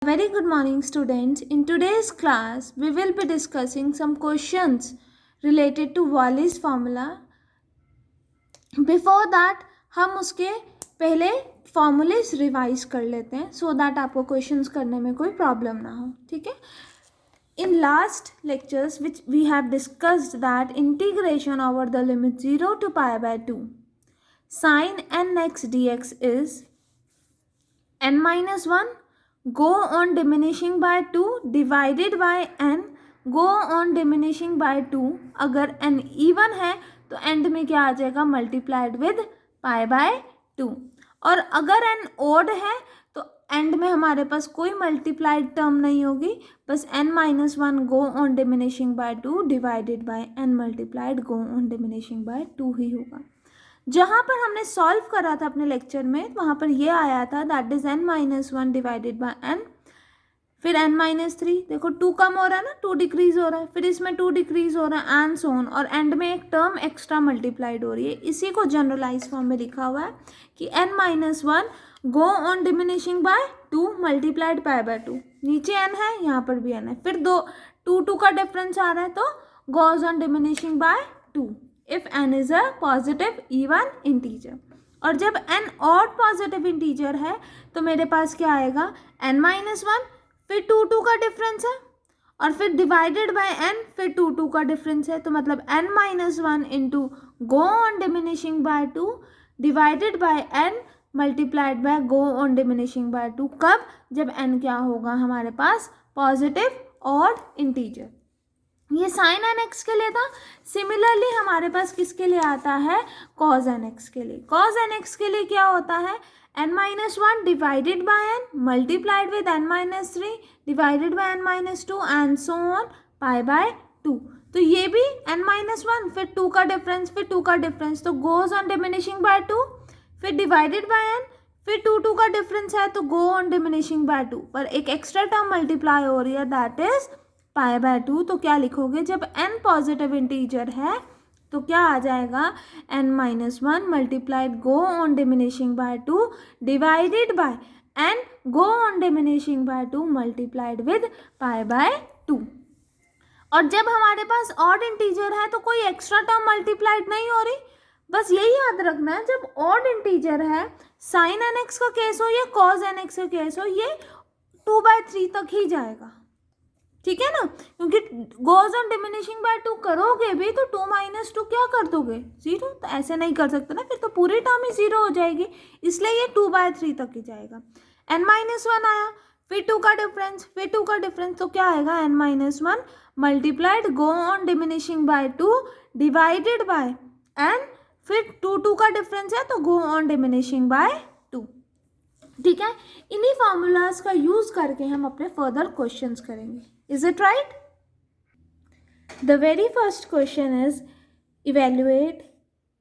Very good morning, students. In today's class, we will be discussing some questions related to Wallis formula. Before that, हम उसके पहले formulas revise कर लेते हैं so that आपको questions करने में कोई प्रॉब्लम ना हो. ठीक है. In last lectures, which we have discussed that integration over the limit 0 to pi by 2 sin nx dx is n minus 1 go on diminishing by 2 divided by n go on diminishing by 2. अगर n even है तो and में क्या आ जाएगा multiplied with pi by 2. और अगर n odd है तो एंड में हमारे पास कोई मल्टीप्लाइड टर्म नहीं होगी, बस n minus 1 go on diminishing by 2 divided by n multiplied go on diminishing by 2 ही होगा. जहाँ पर हमने सॉल्व करा था अपने लेक्चर में वहाँ पर ये आया था that is n minus 1 divided by n, फिर n माइनस 3. देखो 2 कम हो रहा है ना, 2 डिक्रीज हो रहा है, फिर इसमें 2 डिक्रीज हो रहा है एंड सो ऑन, और एंड में एक टर्म एक्स्ट्रा मल्टीप्लाइड हो रही है. इसी को जनरलाइज फॉर्म में लिखा हुआ है कि n minus 1 go on diminishing by 2 multiplied pi by 2. नीचे n है, यहाँ पर भी n है, फिर 2 का डिफरेंस आ रहा है तो goes on diminishing by 2 if n is a positive even integer. और जब n odd positive integer है तो मेरे पास क्या आएगा n माइनस 1, फिर 2 का डिफरेंस है, और फिर डिवाइडेड बाय n, फिर 2 का डिफरेंस है, तो मतलब n minus 1 into go on diminishing by 2 divided by n multiplied by go on diminishing by 2. कब? जब n क्या होगा हमारे पास पॉजिटिव ऑड इंटीजर. ये साइन एन एक्स के लिए था. सिमिलरली हमारे पास किसके लिए आता है कॉज एन एक्स के लिए. कॉज एन एक्स के लिए क्या होता है n minus 1 divided by n multiplied with n minus 3 divided by n minus 2 and so on pi by 2. तो ये भी n माइनस 1 फिर 2 का डिफरेंस, फिर 2 का डिफरेंस, तो गोज ऑन डिमिनिशिंग बाय 2, फिर डिवाइडेड बाय n, फिर 2 का डिफरेंस है तो गो ऑन डिमिनिशिंग बाय 2, पर एक एक्स्ट्रा टर्म मल्टीप्लाई हो रही है दैट इज पाई बाय 2. तो क्या लिखोगे जब n पॉजिटिव इंटीजर है तो क्या आ जाएगा n minus 1 multiplied go on diminishing by 2 divided by n go on diminishing by 2 multiplied with pi by 2. और जब हमारे पास ऑड इंटीजर है तो कोई एक्स्ट्रा टर्म मल्टीप्लाइड नहीं हो रही. बस यही याद रखना है जब ऑड इंटीजर है साइन एन एक्स का केस हो या कॉज एन एक्स का केस हो, ये 2/3 तक ही जाएगा. ठीक है ना, क्योंकि गोज ऑन डिमिनिशिंग बाय 2 करोगे भी तो 2 माइनस 2 क्या कर दोगे 0. तो ऐसे नहीं कर सकते ना, फिर तो पूरी टर्म ही 0 हो जाएगी, इसलिए ये 2/3 तक ही जाएगा. n माइनस 1 आया, फिर 2 का डिफरेंस, फिर 2 का डिफरेंस, तो क्या आएगा n minus 1 multiplied go on diminishing by 2 divided by n, फिर 2 का डिफरेंस है तो गो ऑन डिमिनिशिंग बाय 2. ठीक है, इन्हीं फॉर्मूलाज का यूज करके हम अपने फर्दर क्वेश्चंस करेंगे. Is it right? The very first question is evaluate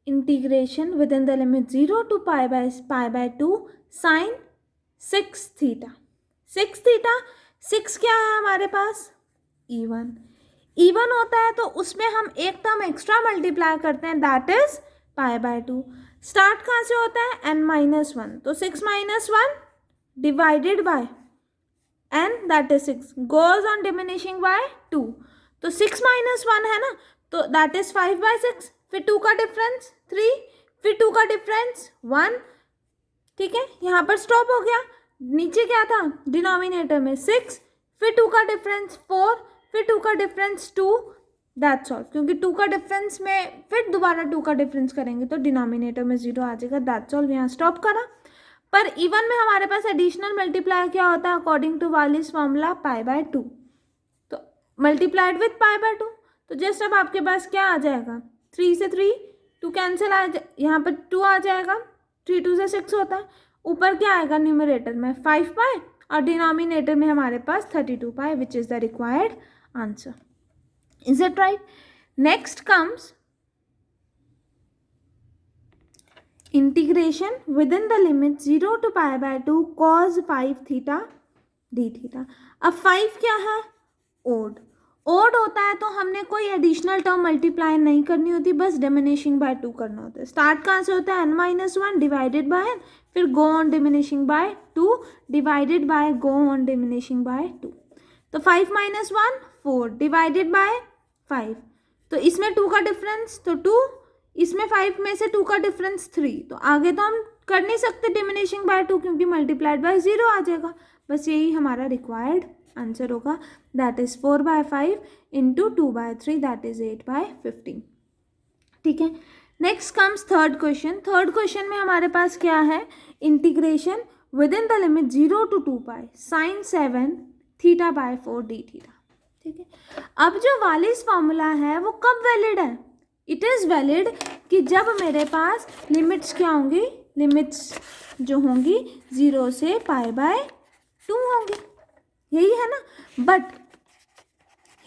integration within the limit 0 to pi by 2 sin 6 theta. 6 theta, 6 क्या है हमारे पास even. even होता है तो उसमें हम एक टर्म एक्स्ट्रा मल्टीप्लाई करते हैं that is pi by 2. Start कहाँ से होता है n माइनस 1, तो 6 minus 1 divided by n that is 6 goes on diminishing by 2. तो 6 माइनस 1 है ना, तो that is 5/6, फिर 2 का डिफरेंस 3, फिर 2 का डिफरेंस 1. ठीक है, यहाँ पर स्टॉप हो गया. नीचे क्या था डिनोमिनेटर में 6, फिर 2 का डिफरेंस 4, फिर 2 का डिफरेंस 2, दैट्स ऑल. क्योंकि 2 का डिफरेंस में फिर दोबारा 2 का डिफरेंस करेंगे तो डिनोमिनेटर में 0 आ जाएगा, दैट्स ऑल. यहाँ स्टॉप करा. पर इवन में हमारे पास एडिशनल मल्टीप्लाई क्या होता है according to Wallis formula pi by 2, तो मल्टीप्लाइड विथ पाई बाय 2. तो जस्ट अब आपके पास क्या आ जाएगा 3 से 3 2 कैंसिल यहाँ पर 2 आ जाएगा, 3 2 से 6 होता है. ऊपर क्या आएगा न्यूमरेटर में 5 पाई और डिनोमिनेटर में हमारे पास 32 pi which is the required answer. Is it right? Next comes integration within the limit 0 to pi by 2 cos 5 theta d theta. अब 5 क्या है ओड, ओड होता है तो हमने कोई एडिशनल टर्म मल्टीप्लाई नहीं करनी होती, बस डिमिनिशिंग बाय 2 करना होता है। स्टार्ट कहाँ से होता है, n-1 डिवाइडेड बाय n, फिर go on diminishing by 2 divided by go on diminishing by 2। तो 5 - 1 4 डिवाइडेड बाय 5, तो इसमें 2 का डिफरेंस तो 2, इसमें 5 में से 2 का डिफरेंस 3, तो आगे तो हम कर नहीं सकते डिमिनिशिंग बाय 2 क्योंकि मल्टीप्लाइड बाय 0 आ जाएगा। बस यही हमारा रिक्वायर्ड आंसर होगा, that is 4/5 into 2/3, that is 8/15। ठीक है, next comes third question. Third question में हमारे पास क्या है, integration within the limit 0 to 2π sin 7 θ/4 d theta. ठीक है, अब जो वालिस फॉर्मूला है वो कब वैलिड है, इट इज़ वैलिड कि जब मेरे पास लिमिट्स क्या होंगी, लिमिट्स जो होंगी 0 से π/2 होंगी, यही है ना। बट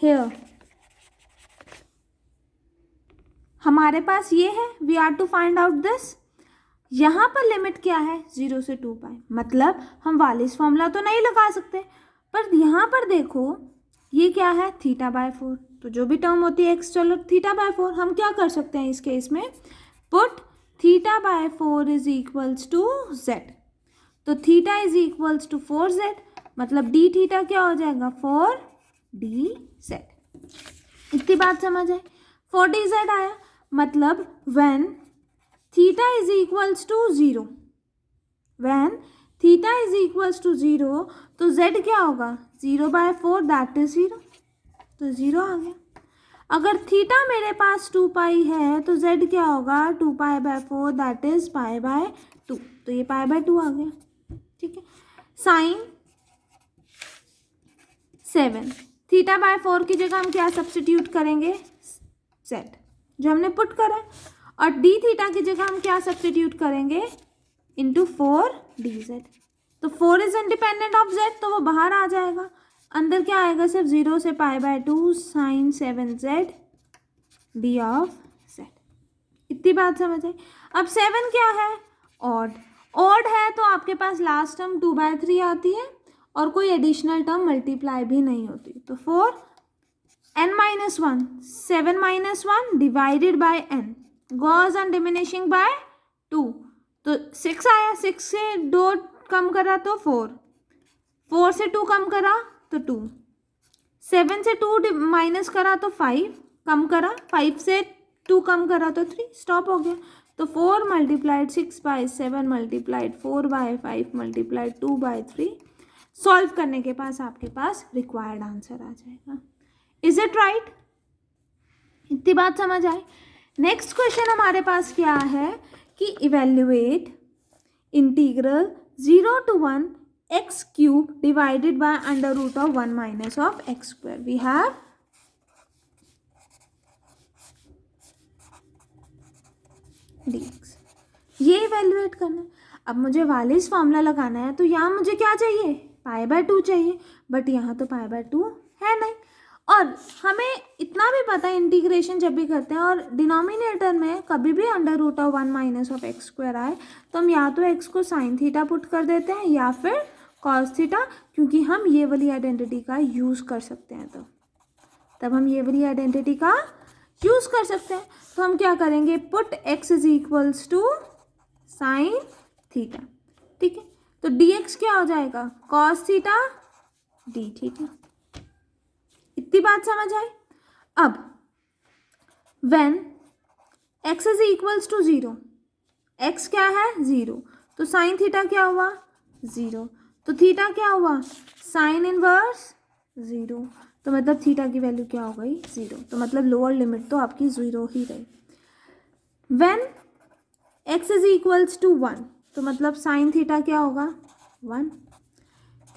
हियर हमारे पास ये है, we are to find out this. यहाँ पर लिमिट क्या है, 0 से 2π, मतलब हम वालिस फॉर्मूला तो नहीं लगा सकते, पर यहाँ पर देखो ये क्या है, θ/4, तो जो भी टर्म होती है x, चलो θ/4, हम क्या कर सकते हैं इस केस में, put θ/4 is equals to z, तो theta is equals to 4z, मतलब डी थीटा क्या हो जाएगा, 4dz। इतनी बात समझ आए, 4dz आया, मतलब when theta is equals to 0, when theta is equals to 0, तो z क्या होगा, 0/4, दैट इज 0, तो 0 आ गया। अगर थीटा मेरे पास 2π है तो z क्या होगा, 2π/4, दैट इज π/2, तो ये π/2 आ गया। ठीक है, साइन 7 θ/4 की जगह हम क्या सब्स्टिट्यूट करेंगे, z जो हमने पुट करा है, और डी थीटा की जगह हम क्या सब्स्टिट्यूट करेंगे, इंटू 4dz, तो 4 इज इंडिपेंडेंट ऑफ z, तो वो बाहर आ जाएगा, अंदर क्या आएगा, सिर्फ 0 से π/2 sign 7z D of z। इतनी बात समझ आई। अब 7 क्या है, ऑड, ऑड है तो आपके पास लास्ट टर्म 2/3 आती है और कोई एडिशनल टर्म मल्टीप्लाई भी नहीं होती, तो 4 n-1 7 - 1 divided by n goes on diminishing by 2, तो 6 आया, 6 से 2 कम करा तो 4, 4 से 2 कम करा तो 2, 7 से 2 माइनस करा तो 5 कम करा, 5 से 2 कम करा तो 3, स्टॉप हो गया। तो 4 मल्टीप्लाइड 6/7 मल्टीप्लाइड 4/5 मल्टीप्लाइड 2/3, सॉल्व करने के पास आपके पास रिक्वायर्ड आंसर आ जाएगा। इज इट राइट, इतनी बात समझ आए। नेक्स्ट क्वेश्चन हमारे पास क्या है कि evaluate integral 0 to 1 x³ divided by √1 minus of x²। We have dx, ये इवेल्युएट करना है। अब मुझे वालिस फॉर्मूला लगाना है, तो यहाँ मुझे क्या चाहिए, π/2 चाहिए, बट यहाँ तो π/2 है नहीं, और हमें इतना भी पता है इंटीग्रेशन जब भी करते हैं और डिनोमिनेटर में कभी भी √1 माइनस ऑफ x² आए तो हम या तो x को साइन थीटा पुट कर देते हैं या फिर कॉस थीटा, क्योंकि हम ये वाली आइडेंटिटी का यूज़ कर सकते हैं, तब हम ये वाली आइडेंटिटी का यूज़ कर सकते हैं। तो हम क्या करेंगे, put x is equals to sine theta. ठीक है, तो dx क्या हो जाएगा, कॉस थीटा डी थीटा। इतनी बात समझ आई। अब when x is equals to 0, x क्या है 0, तो साइन थीटा क्या हुआ 0, तो थीटा क्या हुआ साइन इनवर्स 0, तो मतलब थीटा की वैल्यू क्या हो गई 0, तो मतलब लोअर लिमिट तो आपकी 0 ही रही। When x is equals to 1, तो मतलब साइन थीटा क्या होगा 1,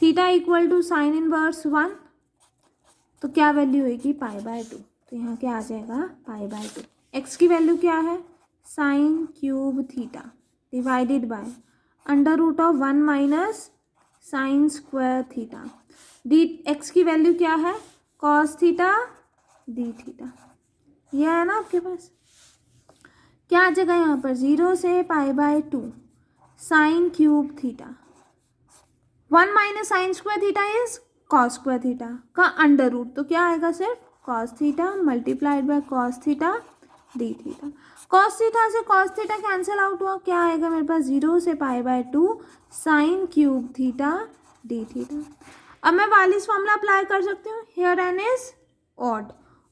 theta equal to sine inverse 1, तो क्या वैल्यू होगी π/2, तो यहाँ क्या आ जाएगा π/2। x की वैल्यू क्या है sin³ theta divided by √1 minus sin² theta, D x की वैल्यू क्या है cos थीटा डी थीटा। यह है ना आपके पास, क्या आ जाएगा यहाँ पर 0 से π/2 sin³ theta, 1 minus sin² theta is cos² theta का अंडर रूट, तो क्या आएगा सिर्फ cos theta multiplied by cos theta D theta. Cos theta से कॉस थीटा कैंसिल आउट हुआ, क्या आएगा मेरे पास 0 से π/2 sine cube theta D theta. अब मैं वालिस फॉर्मूला अप्लाई कर सकती हूँ। Here n is odd,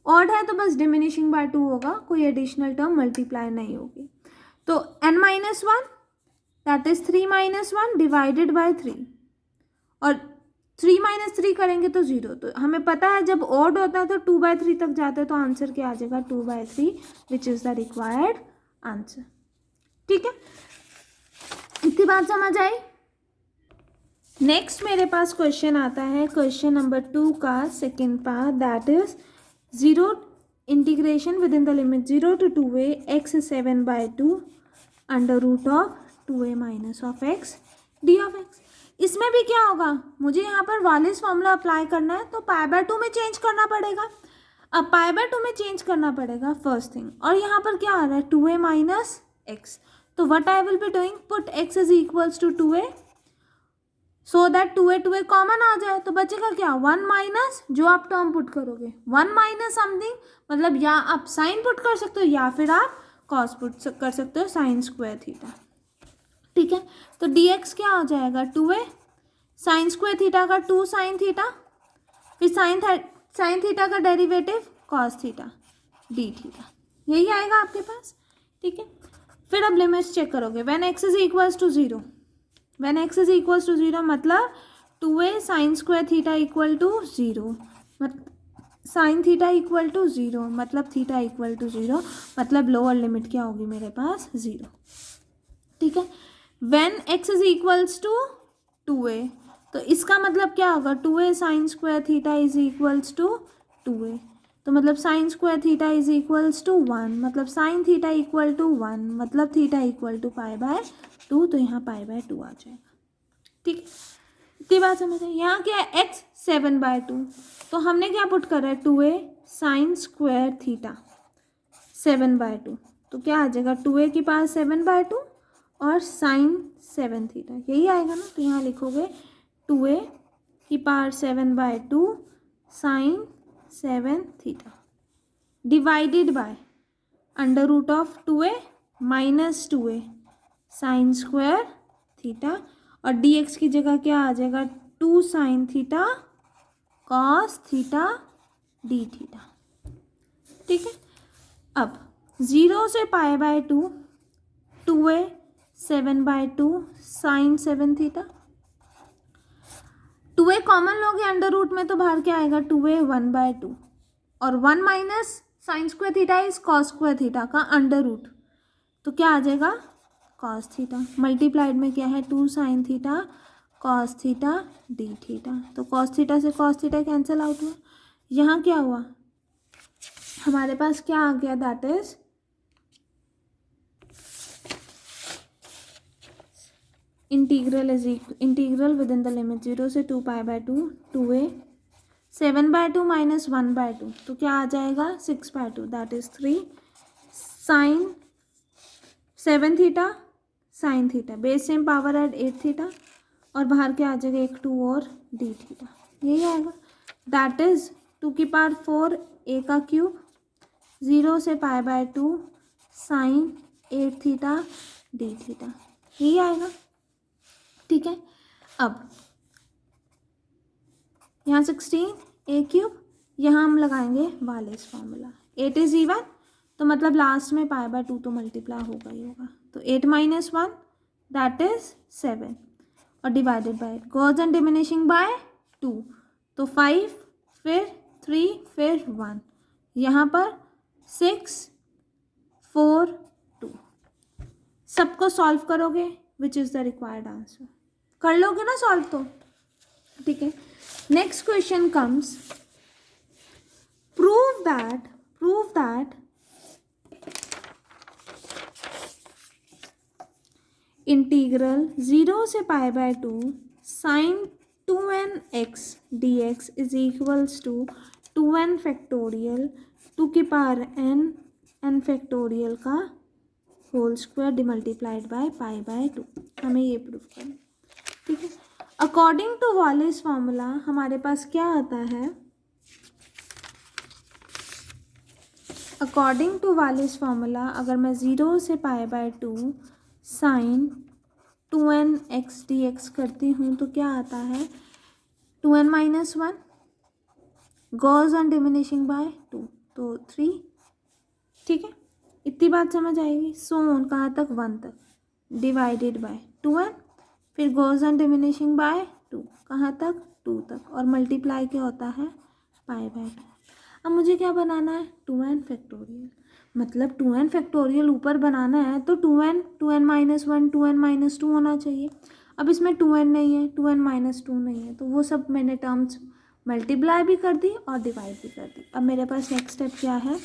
odd है तो बस डिमिनिशिंग बाय 2 होगा, कोई एडिशनल टर्म मल्टीप्लाई नहीं होगी। तो n-1 that is 3-1 divided by 3, और 3 - 3 करेंगे तो 0। तो हमें पता है जब ऑड होता है तो 2/3 तक जाते हैं, तो आंसर क्या आ जाएगा 2/3 विच इज़ द रिक्वायर्ड आंसर। ठीक है, इतनी बात समझ आई। नेक्स्ट मेरे पास क्वेश्चन आता है, क्वेश्चन नंबर 2 का second part, that is 0 integration within the limit 0 to 2a x 7/2 under root of 2a minus of x D of x। इसमें भी क्या होगा, मुझे यहाँ पर वालिस फॉर्मूला अप्लाई करना है, तो π/2 में चेंज करना पड़ेगा। अब π/2 में चेंज करना पड़ेगा फर्स्ट थिंग, और यहाँ पर क्या आ रहा है 2a माइनस एक्स। तो what I will be doing, put x is equals to 2a so that 2a common आ जाए, तो बचेगा क्या 1 माइनस, जो आप टर्म पुट करोगे 1 माइनस समथिंग, मतलब या आप साइन पुट कर सकते हो या फिर आप कॉस पुट कर सकते हो, साइन स्क्वायर थीटा। ठीक है, तो dx क्या आ जाएगा 2a, साइन स्क्वायर थीटा का 2 साइन थीटा, फिर साइन थीटा का derivative cos theta D theta, यही आएगा आपके पास। ठीक है, फिर अब लिमिट्स चेक करोगे, when x is equals to 0, when x is equals to 0 मतलब 2a sine square theta equal to 0, sine theta equal to 0 मतलब थीटा इक्वल टू 0, मतलब लोअर लिमिट क्या होगी मेरे पास 0। ठीक है, when x is equals to 2a, तो इसका मतलब क्या होगा 2a sine square theta is equals to 2a, तो मतलब sine square theta is equals to 1, मतलब साइन थीटा इक्वल टू 1, मतलब थीटा इक्वल टू π/2, तो यहाँ π/2 आ जाएगा। ठीक है, इतनी बात समझ है। यहाँ क्या है x 7/2, तो हमने क्या पुट करा है 2a साइन स्क्वायर थीटा 7/2, तो क्या आ जाएगा 2a की पावर 7/2 और साइन 7 थीटा, यही आएगा ना। तो यहाँ लिखोगे 2a की power 7/2 sine 7 theta divided by under root of 2a minus 2a sine square theta, और dx की जगह क्या आ जाएगा 2 sine theta cos theta D theta. ठीक है, अब 0 से π/2 2a 7/2 sine 7 theta, 2a common लोगे अंडर रूट में, तो बाहर क्या आएगा 2a 1/2, और 1 minus sine square theta is cos square theta का अंडर रूट, तो क्या आ जाएगा कॉस थीटा, मल्टीप्लाइड में क्या है 2 sine theta cos theta D theta, तो कॉस थीटा से कॉस थीटा कैंसिल आउट हुआ। यहाँ क्या हुआ हमारे पास, क्या आ गया that is integral with in the limit 0 से 2 π/2 2a 7/2 माइनस 1/2, तो क्या आ जाएगा 6/2, that is 3 sine 7 theta sine theta, base same power at 8 theta, और बाहर क्या आ जाएगा 1 2 और डी थीटा, यही आएगा। दैट इज 2 की पावर 4 a का क्यूब 0 से π/2 साइन 8 थीटा डी थीटा, यही आएगा। ठीक है, अब यहाँ 16 a क्यूब, यहाँ हम लगाएंगे वालिस फॉर्मूला, 8 इज इवन, तो मतलब लास्ट में π/2 तो मल्टीप्लाई होगा ही होगा, तो 8 माइनस 1 दैट इज 7, और divided by goes and diminishing by 2, तो 5 फिर 3 फिर 1, यहाँ पर 6 4 2, सबको सॉल्व करोगे which is the required answer, कर लोगे ना सॉल्व तो। ठीक है, next question comes, prove that integral 0 से π/2 sine 2nx dx is equals to 2n factorial 2 की पावर n फैक्टोरियल का होल स्क्वायर डिमल्टीप्लाइड बाय π/2, हमें ये प्रूफ करना। ठीक है, अकॉर्डिंग टू वालिस फॉर्मूला हमारे पास क्या आता है, अकॉर्डिंग टू वालिस फॉर्मूला अगर मैं 0 से π/2 साइन 2n(x) dx करती हूँ तो क्या आता है 2n-1 goes on diminishing by 2 तो 3। ठीक है, इतनी बात समझ आएगी। सो ऑन कहाँ तक 1 तक डिवाइडेड बाय 2n, फिर गोज ऑन डिमिनिशिंग बाय 2 कहाँ तक 2 तक, और मल्टीप्लाई क्या होता है π/2। अब मुझे क्या बनाना है 2n फैक्टोरियल, मतलब 2n फैक्टोरियल ऊपर बनाना है तो 2n 2n-1 2n-2 होना चाहिए। अब इसमें 2n नहीं है 2n-2 नहीं है तो वो सब मैंने टर्म्स मल्टीप्लाई भी कर दी और डिवाइड भी कर दी। अब मेरे पास नेक्स्ट स्टेप क्या है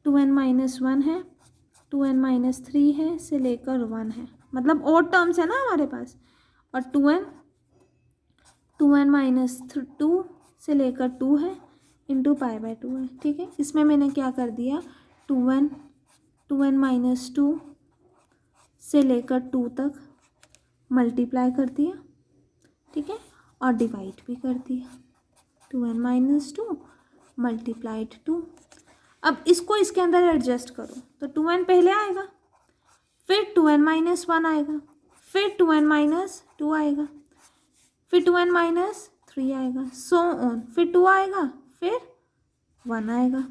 2n-1 है 2n-3 है से लेकर 1 है, मतलब और टर्म्स है ना हमारे पास, और 2n-2 से लेकर 2 है इंटू π/2 है। ठीक है, इसमें मैंने क्या कर दिया 2n-2 से लेकर 2 तक मल्टीप्लाई कर दिया। ठीक है, और डिवाइड भी कर दिया 2n-2 मल्टीप्लाइड 2। अब इसको इसके अंदर एडजस्ट करो तो 2n पहले आएगा, फिर 2n-1 आएगा, फिर 2n-2 आएगा, फिर 2n-3 आएगा, सो ऑन, फिर 2 आएगा, फिर 1 आएगा,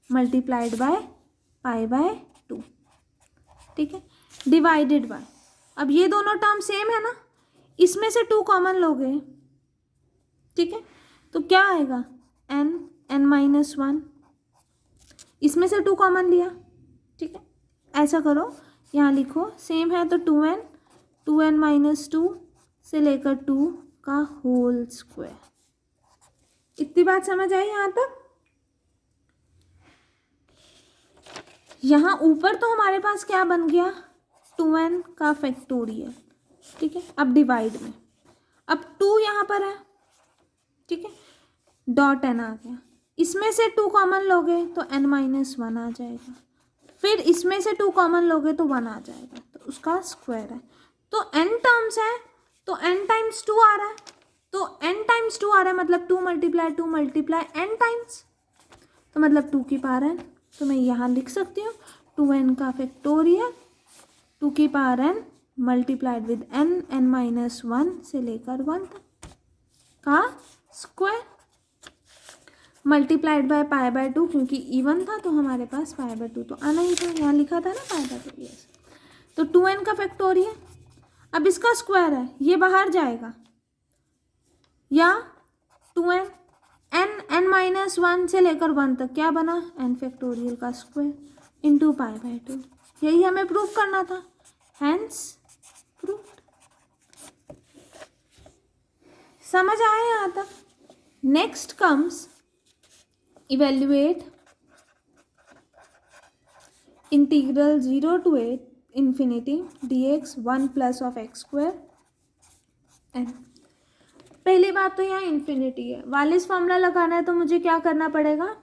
मल्टीप्लाइड बाय π/2। ठीक है, डिवाइडेड बाय, अब ये दोनों टर्म सेम है ना, इसमें से 2 कॉमन लोगे। ठीक है, तो क्या आएगा n-1, इसमें से 2 कॉमन लिया। ठीक है, ऐसा करो, यहाँ लिखो सेम है तो 2n 2n-2 से लेकर 2 का होल स्क्वायर। इतनी बात समझ आई यहाँ तक। यहाँ ऊपर तो हमारे पास क्या बन गया 2n का फैक्टोरियल। ठीक है, अब डिवाइड में, अब 2 यहाँ पर है। ठीक है, डॉट n आ गया, इसमें से 2 कॉमन लोगे तो n-1 आ जाएगा, फिर इसमें से 2 कॉमन लोगे तो 1 आ जाएगा, तो उसका स्क्वायर है। तो n टर्म्स है तो n टाइम्स 2 आ रहा है, तो n टाइम्स 2 आ रहा है मतलब 2 मल्टीप्लाई n टाइम्स, तो मतलब 2 की पावर n। तो मैं यहाँ लिख सकती हूँ 2n का फैक्टोरियल 2 की power n multiplied with n-1 से लेकर 1 तक का स्क्वायर मल्टीप्लाइड बाय π/2, क्योंकि इवन था तो हमारे पास π/2 तो आना ही था, यहाँ लिखा था ना π/2। यस, तो 2n का फैक्टोरियल, अब इसका स्क्वायर है ये बाहर जाएगा, या 2n n-1 से लेकर 1 तक क्या बना n फैक्टोरियल का स्क्वायर इंटू π/2। यही हमें प्रूव करना था, हैंस प्रूव्ड। समझ आया यहाँ तक। Next comes evaluate integral 0 to 8 infinity dx 1 plus of x square n। पहली बात तो यहाँ इन्फिनिटी है, वालिस फॉर्मूला लगाना है तो मुझे क्या करना पड़ेगा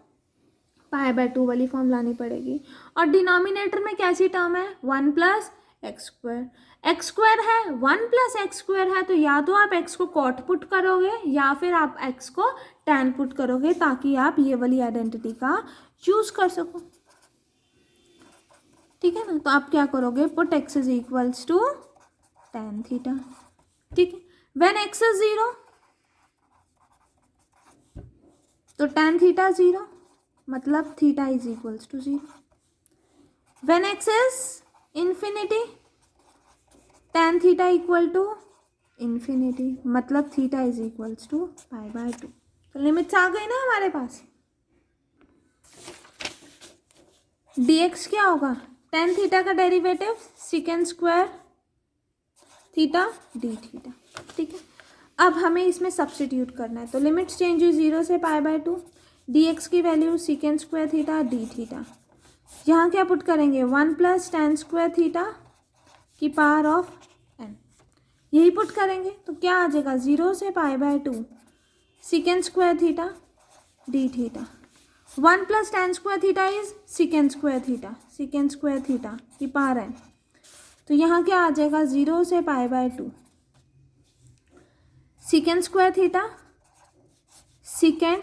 π/2 वाली फॉर्म लानी पड़ेगी, और डिनोमिनेटर में कैसी टर्म है 1 plus x square. X square है 1 प्लस एक्स स्क्वायर है, तो या तो आप x को कॉट पुट करोगे या फिर आप x को टैन पुट करोगे, ताकि आप ये वाली आइडेंटिटी का यूज कर सको। ठीक है ना, तो आप क्या करोगे put x is equals to tan theta. ठीक है, व्हेन x इज 0 तो tan थीटा 0, मतलब theta is equals to 0। When x is infinity tan theta equal to infinity, मतलब थीटा इज इक्वल्स टू π/2। तो लिमिट्स आ गई ना हमारे पास। dx क्या होगा tan थीटा का derivative second square theta D theta. ठीक है, अब हमें इसमें सब्स्टिट्यूट करना है, तो लिमिट्स चेंज हुई 0 से π/2, dx की value second square theta D theta, यहाँ क्या पुट करेंगे 1 प्लस tan स्क्वायर थीटा की पावर ऑफ n, यही पुट करेंगे तो क्या आ जाएगा 0 से π/2 second square theta D theta, 1 plus tan square theta is second square theta की पावर n, तो यहाँ क्या आ जाएगा 0 से π/2 second square theta second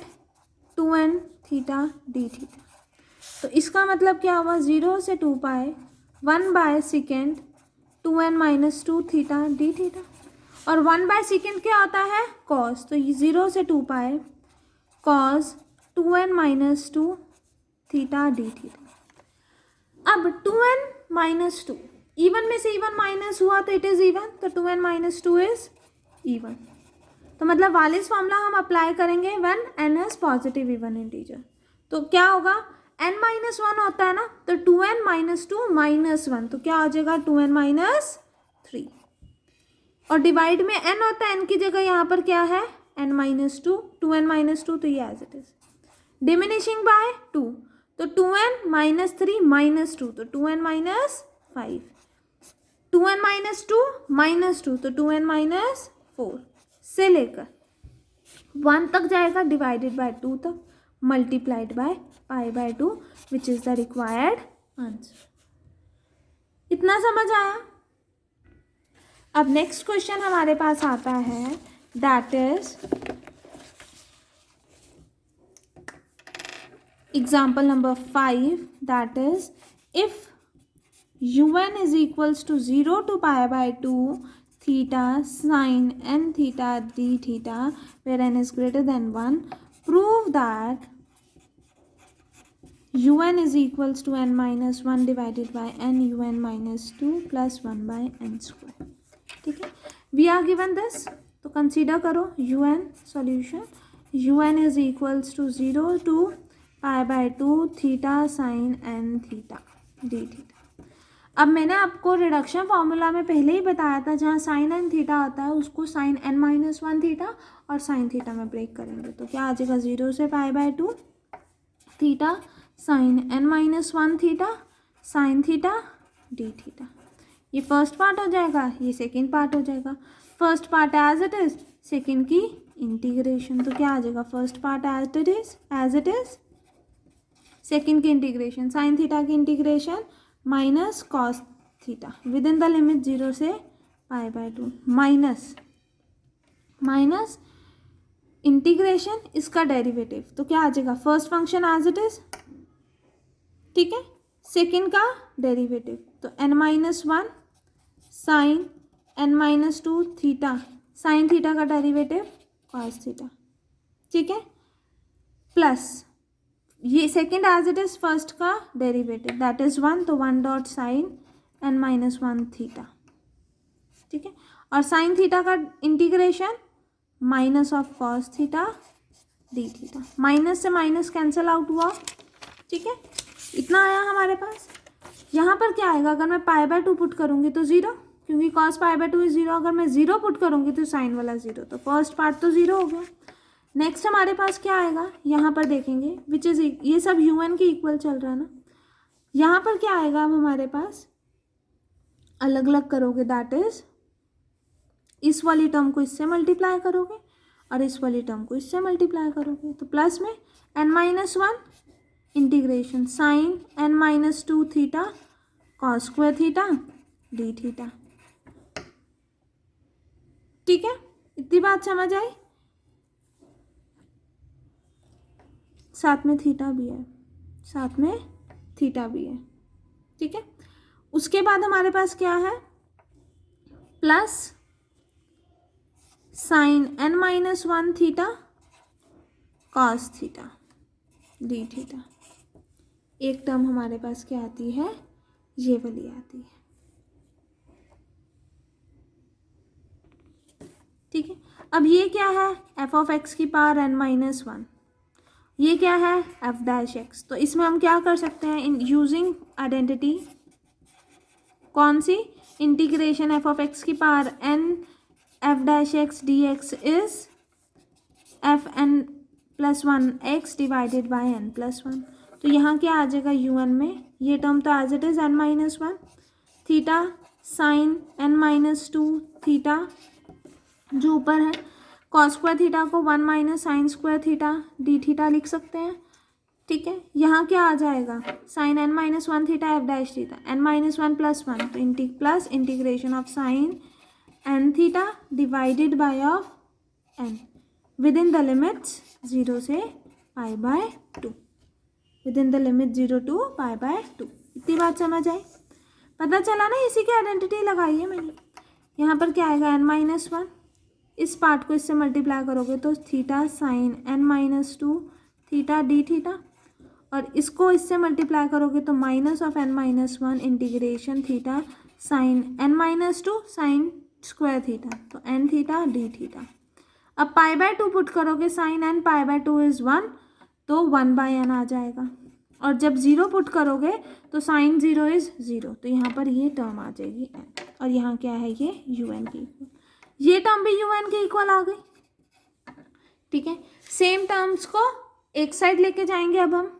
2n theta D theta. तो इसका मतलब क्या हुआ, 0 से 2 पाए 1/sec 2n-2 theta D theta, और 1/sec क्या होता है, कॉस, तो ये 0 से 2 पाए cos 2n-2 theta D theta. अब 2n-2 इवन में से इवन माइनस हुआ तो इट इज़ इवन, तो 2n-2 इज इवन। तो मतलब वालिस फॉर्मूला हम अप्लाई करेंगे when n is positive even integer. तो क्या होगा, n-1 होता है ना, तो 2n-2 -1, तो क्या हो जाएगा 2n-3, और डिवाइड में n होता है, n की जगह यहाँ पर क्या है n-2, 2n-2, तो ये as it is. Diminishing by 2, तो 2n-3 -2, तो 2n-5, 2n-2 -2, तो 2n-4 से लेकर 1 तक जाएगा, डिवाइडेड बाय 2 तक, multiplied by π/2 which is the required answer. इतना समझ आया। अब नेक्स्ट क्वेश्चन हमारे पास आता है, that is example number 5, that is if un is equals to 0 to π/2 theta sin n theta d theta where n is greater than 1, prove that un is equals to n-1 divided by n un-2 plus 1 by n square। ठीक है, we are given this, तो consider करो un solution, un is equals to 0 to π/2 theta sine n theta d theta. अब मैंने आपको reduction formula में पहले ही बताया था, जहाँ साइन एन थीटा आता है उसको साइन n-1 थीटा और साइन थीटा में ब्रेक करेंगे, तो क्या आ जाएगा 0 से π/2 theta sine n-1 theta sine theta D theta. ये फर्स्ट पार्ट हो जाएगा, ये सेकेंड पार्ट हो जाएगा। First part as it is, second की इंटीग्रेशन, तो क्या आ जाएगा first part as it is, second की इंटीग्रेशन, साइन थीटा की integration minus cos theta within the limit 0 से π/2 माइनस इंटीग्रेशन इसका डेरिवेटिव, तो क्या आ जाएगा first function as it is, ठीक है, सेकेंड का डेरिवेटिव, तो n-1 sine n-2 theta sine theta का डेरिवेटिव कॉस थीटा, ठीक है, प्लस ये second as it is first का डेरिवेटिव दैट इज 1, तो 1 डॉट साइन n-1 थीटा, ठीक है, और साइन थीटा का integration minus of cos theta D theta, minus से माइनस कैंसिल आउट हुआ, ठीक है, इतना आया हमारे पास। यहाँ पर क्या आएगा, अगर मैं π/2 पुट करूँगी तो 0, क्योंकि cos π/2 इज 0, अगर मैं 0 पुट करूँगी तो साइन वाला 0, तो फर्स्ट पार्ट तो 0 हो गया। नेक्स्ट हमारे पास क्या आएगा, यहाँ पर देखेंगे विच इज़, ये सब un के इक्वल चल रहा है ना, यहाँ पर क्या आएगा, अब हमारे पास अलग अलग करोगे, दैट इज इस वाली टर्म को इससे मल्टीप्लाई करोगे और इस वाली टर्म को इससे मल्टीप्लाई करोगे, तो प्लस में n-1 integration sine n-2 theta cos square theta D theta, ठीक है, इतनी बात समझ आई। साथ में थीटा भी है, साथ में थीटा भी है, ठीक है। उसके बाद हमारे पास क्या है, plus sign n-1 theta cos theta D theta. एक टर्म हमारे पास क्या आती है, ये वाली आती है, ठीक है। अब ये क्या है, f(x) की पावर n-1, ये क्या है f'(x), तो इसमें हम क्या कर सकते हैं, इन यूजिंग आइडेंटिटी, कौन सी, इंटीग्रेशन f(x) की power n f'(x) dx is fn+1 x divided by n+1, तो यहाँ क्या आ जाएगा un में, ये टर्म तो as it is n-1 theta sine n-2 theta जो ऊपर है, कॉस स्क्वायर थीटा को 1 sine square theta D theta लिख सकते हैं, ठीक है। यहाँ क्या आ जाएगा, sign n-1 theta f' theta n-1 + 1, तो plus integration of sine n theta divided by of n within the limits 0 से π/2, within the limit 0 to π/2। इतनी बात समझ आई? पता चला ना, इसी की आइडेंटिटी लगाई है मैंने। यहाँ पर क्या आएगा n-1, इस पार्ट को इससे मल्टीप्लाई करोगे तो theta sine n-2 theta D theta, और इसको इससे मल्टीप्लाई करोगे तो minus of n-1 integration theta sine n-2 sign square theta, तो n थीटा डी थीटा। अब π/2 पुट करोगे, साइन n π/2 इज 1, तो 1/n आ जाएगा। और जब 0 पुट करोगे तो साइन 0 इज 0, तो यहाँ पर ये टर्म आ जाएगी n, और यहाँ क्या है ये un के इक्वल, ये टर्म भी un के इक्वल आ गई। ठीक है, सेम टर्म्स को एक साइड लेके जाएंगे अब हम,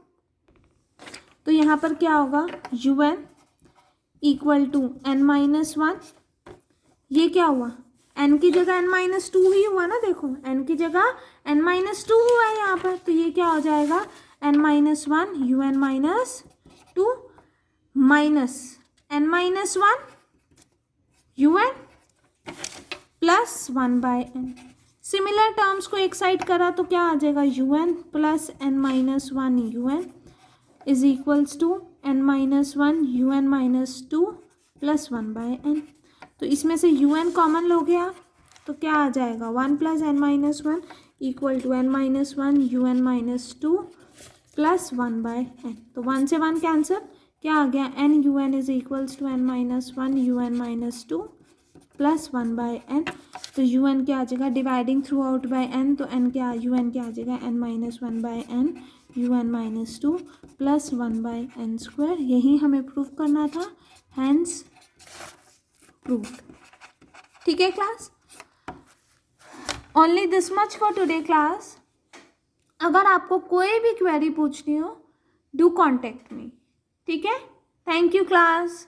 तो यहाँ पर क्या होगा un इक्वल टू n-1, ये क्या हुआ n की जगह n-2 ही हुआ ना, देखो n की जगह n-2 हुआ है यहाँ पर, तो ये क्या हो जाएगा n-1 un-2 minus n-1 un plus 1/n। Similar terms को एक साइड करा तो क्या आ जाएगा un plus n-1 un is equals to n-1 un-2 plus 1/n। तो इसमें से un कॉमन लो गया तो क्या आ जाएगा 1 plus n-1 equal to n-1 un-2 plus 1/n। तो 1 से 1 कैंसिल, क्या आ गया n un is equals to n-1 un-2 plus 1/n। तो un क्या आ जाएगा dividing through out by n, तो n क्या un क्या आ जाएगा n-1/n un-2 plus 1/n square. यही हमें प्रूव करना था, हैंस प्रूव्ड। ठीक है class, only this much for today class. अगर आपको कोई भी क्वेरी पूछनी हो डू कॉन्टेक्ट मी। ठीक है, थैंक यू क्लास।